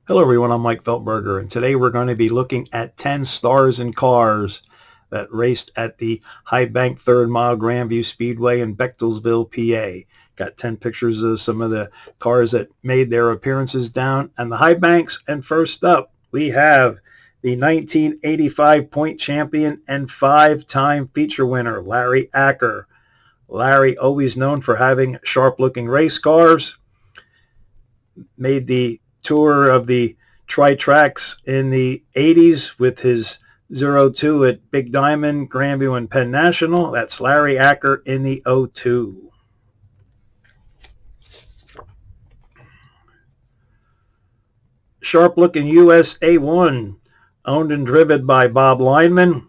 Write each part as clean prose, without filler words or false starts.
Hello everyone, I'm Mike Feltberger, and today we're going to be looking at 10 stars in cars that raced at the High Bank 3rd Mile Grandview Speedway in Bechtelsville, PA. Got 10 pictures of some of the cars that made their appearances down on the High Banks. And first up, we have the 1985 point champion and 5-time feature winner, Larry Aker. Larry, always known for having sharp-looking race cars, made the tour of the tri-tracks in the 80s with his 02 at Big Diamond, Grandview, and Penn National. That's Larry Aker in the 02. Sharp-looking USA 1, owned and driven by Bob Linman.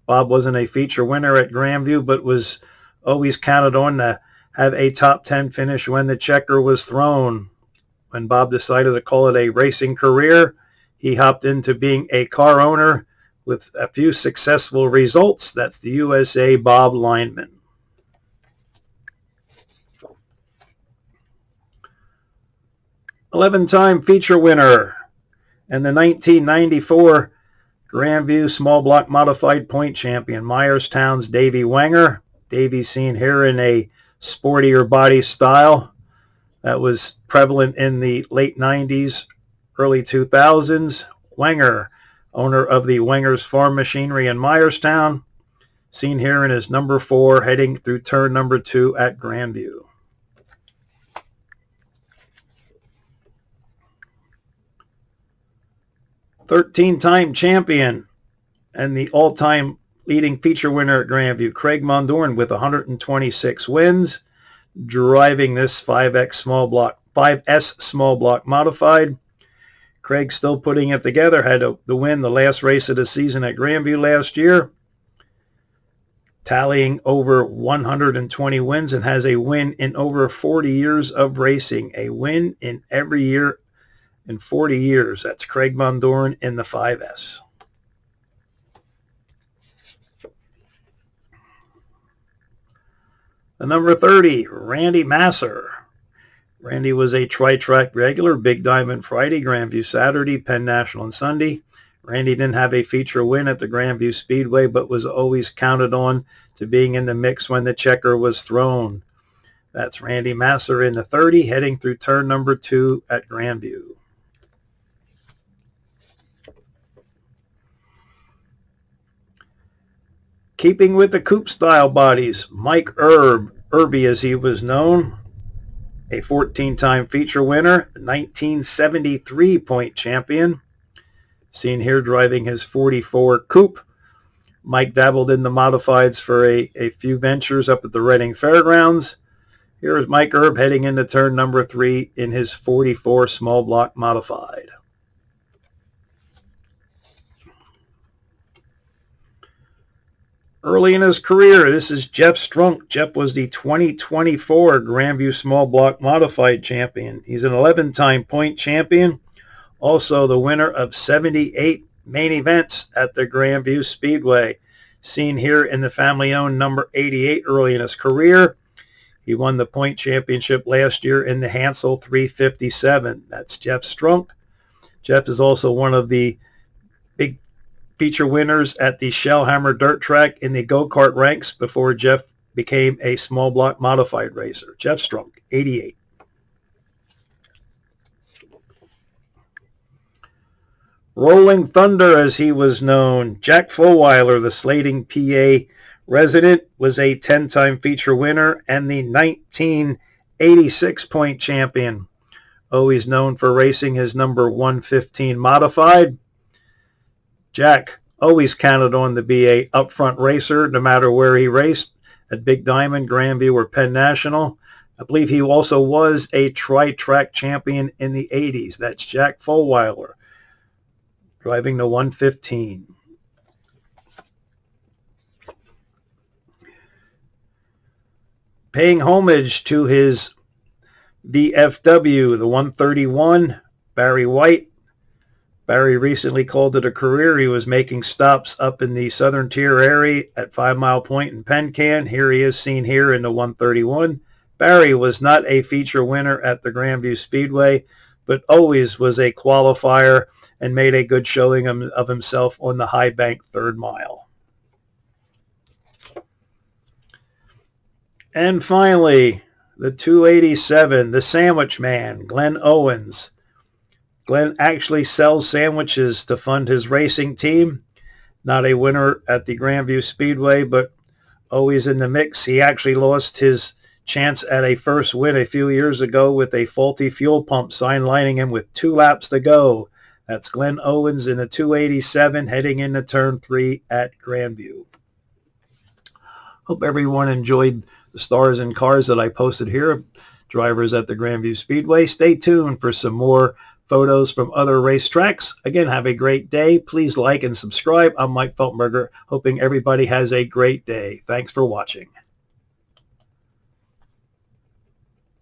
Bob wasn't a feature winner at Grandview, but was always counted on to have a top 10 finish when the checker was thrown. When Bob decided to call it a racing career, he hopped into being a car owner with a few successful results. That's the USA Bob Linman. Eleven-time feature winner and the 1994 Grandview Small Block Modified Point Champion, Myerstown's Davey Winganger. Davey's seen here in a sportier body style that was prevalent in the late 90s, early 2000s. Winganger, owner of the Winger's Farm Machinery in Myerstown, seen here in his number 4 heading through turn number 2 at Grandview. Thirteen-time champion and the all-time leading feature winner at Grandview, Craig Mondor, with 126 wins, driving this 5S small block modified. Craig still putting it together, had the win the last race of the season at Grandview last year, tallying over 120 wins, and has a win in over 40 years of racing. A win in every year in 40 years. That's Craig Mondor in the 5S. The number 30, Randy Masser. Randy was a tri-track regular, Big Diamond Friday, Grandview Saturday, Penn National and Sunday. Randy didn't have a feature win at the Grandview Speedway, but was always counted on to being in the mix when the checker was thrown. That's Randy Masser in the 30, heading through turn number 2 at Grandview. Keeping with the coupe style bodies, Mike Irby as he was known, a 14-time feature winner, 1973 point champion, seen here driving his 44 coupe. Mike dabbled in the modifieds for a few ventures up at the Reading Fairgrounds. Here is Mike Irb heading into turn number 3 in his 44 small block modified. Early in his career, this is Jeff Strunk. Jeff was the 2024 Grandview Small Block Modified Champion. He's an 11-time point champion, also the winner of 78 main events at the Grandview Speedway. Seen here in the family-owned number 88 early in his career. He won the point championship last year in the Hansel 357. That's Jeff Strunk. Jeff is also one of the big feature winners at the Shellhammer Dirt Track in the go-kart ranks before Jeff became a small block modified racer. Jeff Strunk, 88. Rolling Thunder, as he was known, Jack Fweiler, the Slating, PA resident, was a 10-time feature winner and the 1986 point champion. Always known for racing his number 115 modified. Jack always counted on to be a upfront racer no matter where he raced, at Big Diamond, Grandview, or Penn National. I believe he also was a tri-track champion in the 80s. That's Jack Fweiler, driving the 115. Paying homage to his VFW, the 131, Barry White. Barry recently called it a career. He was making stops up in the Southern Tier area at 5 Mile Point and Pencan. Here he is seen here in the 131. Barry was not a feature winner at the Grandview Speedway, but always was a qualifier and made a good showing of himself on the high bank third mile. And finally, the 287, the sandwich man, Glenn Owens. Glenn actually sells sandwiches to fund his racing team. Not a winner at the Grandview Speedway, but always in the mix. He actually lost his chance at a first win a few years ago with a faulty fuel pump sign lining him with 2 laps to go. That's Glenn Owens in the 287 heading into turn 3 at Grandview. Hope everyone enjoyed the stars and cars that I posted here, drivers at the Grandview Speedway. Stay tuned for some more photos from other racetracks. Again, have a great day. Please like and subscribe. I'm Mike Feltenberger, hoping everybody has a great day. Thanks for watching.